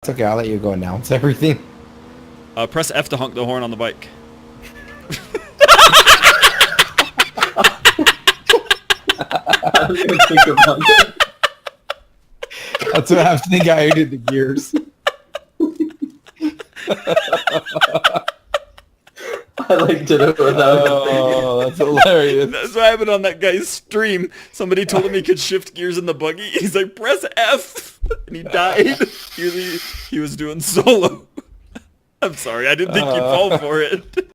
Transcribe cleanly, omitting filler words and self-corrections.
It's okay, I'll let you go announce everything. Press F to honk the horn on the bike. I was gonna think about that. That's what I was thinking. I did the gears. I like did it without Oh, that's hilarious. That's what happened on that guy's stream. Somebody told him he could shift gears in the buggy. He's like, press F, and he died. He was doing solo. I'm sorry, I didn't think you'd fall for it.